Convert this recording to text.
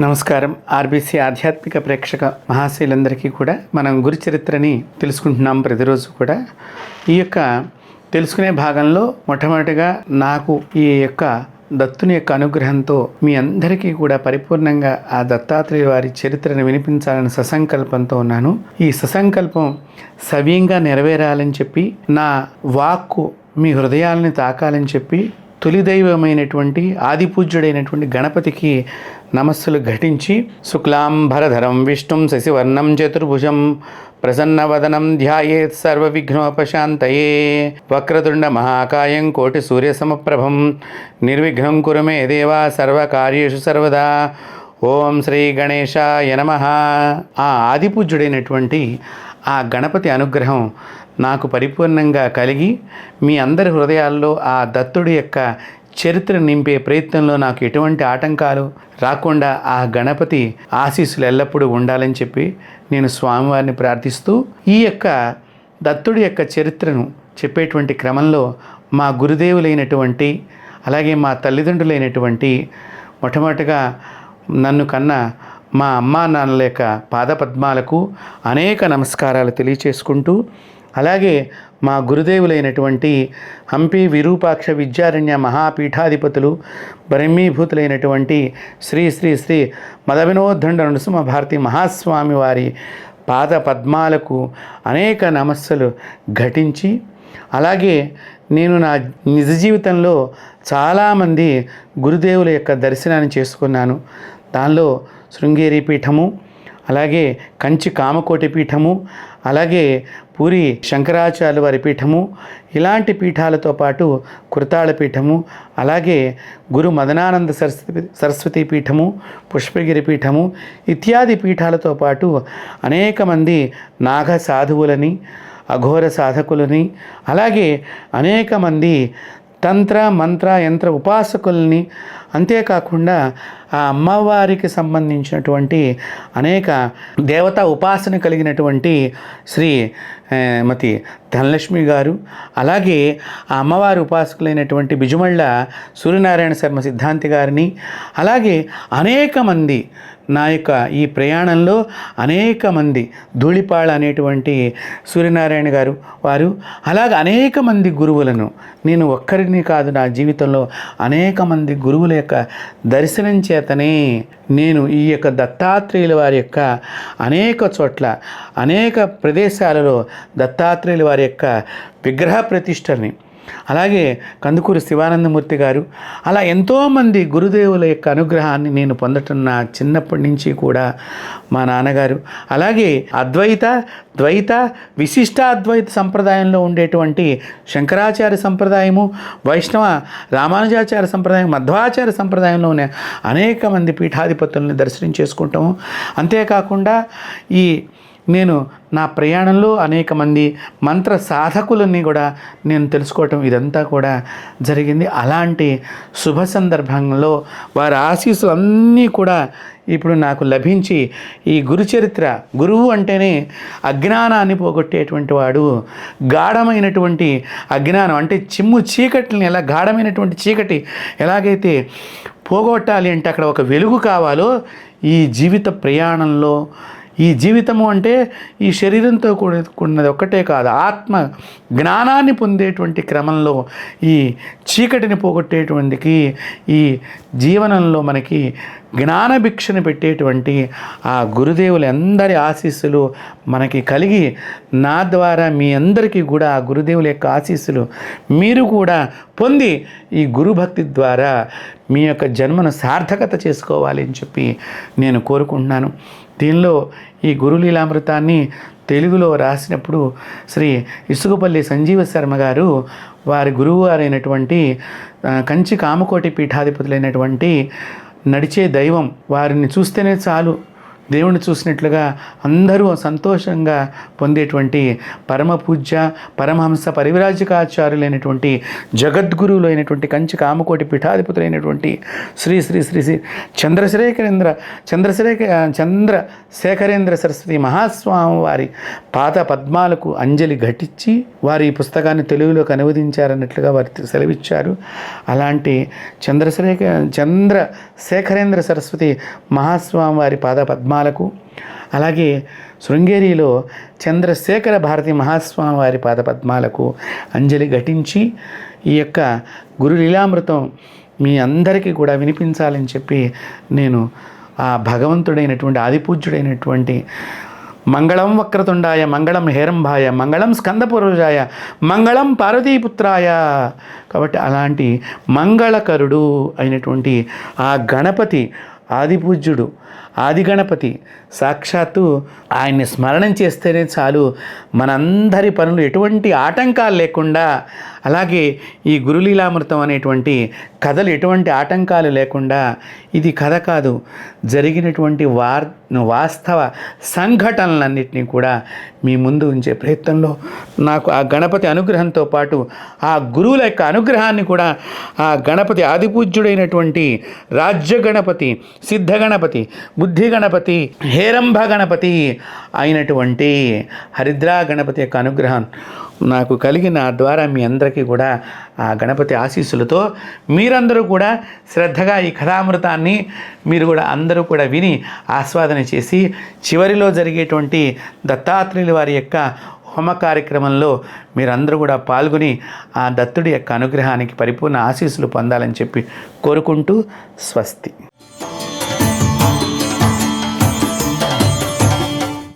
నమస్కారం. ఆర్బీసీ ఆధ్యాత్మిక ప్రేక్షక మహాశైలందరికీ కూడా మనం గురు చరిత్రని తెలుసుకుంటున్నాం ప్రతిరోజు కూడా. ఈ యొక్క తెలుసుకునే భాగంలో మొట్టమొదటిగా నాకు ఈ యొక్క దత్తుని యొక్క అనుగ్రహంతో మీ అందరికీ కూడా పరిపూర్ణంగా ఆ దత్తాత్రేయ వారి చరిత్రను వినిపించాలని ససంకల్పంతో ఉన్నాను. ఈ ససంకల్పం సవ్యంగా నెరవేరాలని చెప్పి, నా వాక్కు మీ హృదయాలని తాకాలని చెప్పి, తొలి దైవమైనటువంటి ఆదిపూజ్యుడైనటువంటి గణపతికి నమస్సులు ఘటించి, శుక్లాంబరధరం విష్ణుం శశివర్ణం చతుర్భుజం ప్రసన్నవదనం ధ్యాయేత్ సర్వవిఘ్నోపశాంతయే వక్రతుండ మహాకాయం కోటి సూర్యసమప్రభం నిర్విఘ్నం కురు మే దేవా సర్వకార్యేషు సర్వదా. ఓం శ్రీ గణేశాయ నమః. ఆ ఆదిపూజ్యుడైనటువంటి ఆ గణపతి అనుగ్రహం నాకు పరిపూర్ణంగా కలిగి, మీ అందరి హృదయాల్లో ఆ దత్తుడి యొక్క చరిత్ర నింపే ప్రయత్నంలో నాకు ఎటువంటి ఆటంకాలు రాకుండా ఆ గణపతి ఆశీస్సులు ఎల్లప్పుడూ ఉండాలని చెప్పి నేను స్వామివారిని ప్రార్థిస్తూ, ఈ యొక్క దత్తుడి యొక్క చరిత్రను చెప్పేటువంటి క్రమంలో మా గురుదేవులైనటువంటి, అలాగే మా తల్లిదండ్రులైనటువంటి, మొట్టమొదటిగా నన్ను కన్నా మా అమ్మా నాన్నల యొక్క పాదపద్మాలకు అనేక నమస్కారాలు తెలియచేసుకుంటూ, అలాగే మా గురుదేవులైనటువంటి హంపి విరూపాక్ష విద్యారణ్య మహాపీఠాధిపతులు బ్రహ్మీభూతులైనటువంటి శ్రీ శ్రీ శ్రీ మదవినోద్దండ నృసింహ భారతి మహాస్వామి వారి పాద పద్మాలకు అనేక నమస్సులు ఘటించి, అలాగే నేను నా నిజ జీవితంలో చాలామంది గురుదేవుల యొక్క దర్శనాన్ని చేసుకున్నాను. దానిలో శృంగేరి పీఠము, అలాగే కంచి కామకోటి పీఠము, అలాగే పూరి శంకరాచార్యుల వారి పీఠము, ఇలాంటి పీఠాలతో పాటు కురతాళ పీఠము, అలాగే గురు మదనానంద సరస్వతి పీఠము, పుష్పగిరి పీఠము ఇత్యాది పీఠాలతో పాటు అనేక మంది నాగ సాధువులని, అఘోర సాధకులని, అలాగే అనేక మంది తంత్ర మంత్ర యంత్ర ఉపాసకుల్ని, అంతేకాకుండా ఆ అమ్మవారికి సంబంధించినటువంటి అనేక దేవతా ఉపాసన కలిగినటువంటి శ్రీమతి ధనలక్ష్మి గారు, అలాగే ఆ అమ్మవారి ఉపాసకులైనటువంటి బిజుమళ్ళ సూర్యనారాయణ శర్మ సిద్ధాంతి గారిని, అలాగే అనేక మంది నా యొక్క ఈ ప్రయాణంలో అనేక మంది, ధూళిపాళ అనేటువంటి సూర్యనారాయణ గారు వారు, అలాగే అనేక మంది గురువులను, నేను ఒక్కరిని కాదు, నా జీవితంలో అనేక మంది గురువుల యొక్క దర్శనం చేతనే నేను ఈ యొక్క దత్తాత్రేయుల వారి యొక్క అనేక చోట్ల అనేక ప్రదేశాలలో దత్తాత్రేయుల వారి యొక్క విగ్రహ ప్రతిష్టని, అలాగే కందుకూరి శివానందమూర్తి గారు, అలా ఎంతోమంది గురుదేవుల యొక్క అనుగ్రహాన్ని నేను పొందటం నా చిన్నప్పటి నుంచి కూడా మా నాన్నగారు, అలాగే అద్వైత ద్వైత విశిష్టాద్వైత సంప్రదాయంలో ఉండేటువంటి శంకరాచార్య సంప్రదాయము, వైష్ణవ రామానుజాచార్య సంప్రదాయం, మధ్వాచార్య సంప్రదాయంలో ఉన్న అనేక మంది పీఠాధిపతులను దర్శనం చేసుకుంటాము. అంతేకాకుండా నేను నా ప్రయాణంలో అనేక మంది మంత్ర సాధకులని కూడా నేను తెలుసుకోవటం, ఇదంతా కూడా జరిగింది. అలాంటి శుభ సందర్భంలో వారి ఆశీస్సులు అన్నీ కూడా ఇప్పుడు నాకు లభించి, ఈ గురుచరిత్ర, గురువు అంటేనే అజ్ఞానాన్ని పోగొట్టేటువంటి వాడు, గాఢమైనటువంటి అజ్ఞానం అంటే చిమ్ము చీకటిని ఎలా, గాఢమైనటువంటి చీకటి ఎలాగైతే పోగొట్టాలి అంటే అక్కడ ఒక వెలుగు కావాలో, ఈ జీవిత ప్రయాణంలో, ఈ జీవితము అంటే ఈ శరీరంతో కూడినది ఒక్కటే కాదు, ఆత్మ జ్ఞానాన్ని పొందేటువంటి క్రమంలో ఈ చీకటిని పోగొట్టేటువంటికి, ఈ జీవనంలో మనకి జ్ఞానభిక్షను పెట్టేటువంటి ఆ గురుదేవులందరి ఆశీస్సులు మనకి కలిగి, నా ద్వారా మీ అందరికీ కూడా ఆ గురుదేవుల యొక్క ఆశీస్సులు మీరు కూడా పొంది, ఈ గురుభక్తి ద్వారా మీ యొక్క జన్మను సార్థకత చేసుకోవాలి అని చెప్పి నేను కోరుకుంటున్నాను. దీనిలో ఈ గురులీలామృతాన్ని తెలుగులో రాసినప్పుడు శ్రీ ఇసుకపల్లి సంజీవ శర్మ గారు, వారి గురువు గారైనటువంటి కంచి కామకోటి పీఠాధిపతులైనటువంటి నడిచే దైవం, వారిని చూస్తేనే చాలు దేవుణ్ణి చూసినట్లుగా అందరూ సంతోషంగా పొందేటువంటి పరమ పూజ్య పరమహంస పరివిరాజకాచార్యులైనటువంటి జగద్గురువులు అయినటువంటి కంచి కామకోటి పీఠాధిపతులైనటువంటి శ్రీ శ్రీ శ్రీ శ్రీ చంద్రశేఖరేంద్ర సరస్వతి మహాస్వామి వారి పాద పద్మాలకు అంజలి ఘటించి వారి ఈ పుస్తకాన్ని తెలుగులోకి అనువదించారన్నట్లుగా వారు సెలవిచ్చారు. అలాంటి చంద్రశేఖరేంద్ర సరస్వతి మహాస్వామి వారి పాద పద్మాలకు, అలాగే శృంగేరిలో చంద్రశేఖర భారతి మహాస్వామి వారి పాద పద్మాలకు అంజలి ఘటించి ఈ యొక్క గురు లీలామృతం మీ అందరికీ కూడా వినిపించాలని చెప్పి నేను ఆ భగవంతుడైనటువంటి ఆదిపూజ్యుడైనటువంటి మంగళం వక్రతుండాయ, మంగళం హేరంభాయ, మంగళం స్కందపూర్వజాయ, మంగళం పార్వతీపుత్రాయ. కాబట్టి అలాంటి మంగళకరుడు అయినటువంటి ఆ గణపతి ఆదిపూజ్యుడు ఆది గణపతి సాక్షాత్తు ఆయన్ని స్మరణం చేస్తేనే చాలు మనందరి పనులు ఎటువంటి ఆటంకాలు లేకుండా, అలాగే ఈ గురులీలామృతం అనేటువంటి కథలు ఎటువంటి ఆటంకాలు లేకుండా, ఇది కథ కాదు జరిగినటువంటి వాస్తవ సంఘటనలన్నింటినీ కూడా మీ ముందు ఉంచే ప్రయత్నంలో నాకు ఆ గణపతి అనుగ్రహంతో పాటు ఆ గురువుల యొక్క అనుగ్రహాన్ని కూడా ఆ గణపతి ఆదిపూజ్యుడైనటువంటి రాజ్య గణపతి, సిద్ధ గణపతి, బుద్ధి గణపతి, హేరంభ గణపతి అయినటువంటి హరిద్రా గణపతి యొక్క అనుగ్రహం నాకు కలిగిన ద్వారా మీ అందరికీ కూడా ఆ గణపతి ఆశీస్సులతో మీరందరూ కూడా శ్రద్ధగా ఈ కథామృతాన్ని మీరు కూడా అందరూ కూడా విని ఆస్వాదన చేసి చివరిలో జరిగేటువంటి దత్తాత్రేయుల వారి యొక్క హోమ కార్యక్రమంలో మీరందరూ కూడా పాల్గొని ఆ దత్తుడి యొక్క అనుగ్రహానికి పరిపూర్ణ ఆశీస్సులు పొందాలని చెప్పి కోరుకుంటూ స్వస్తి.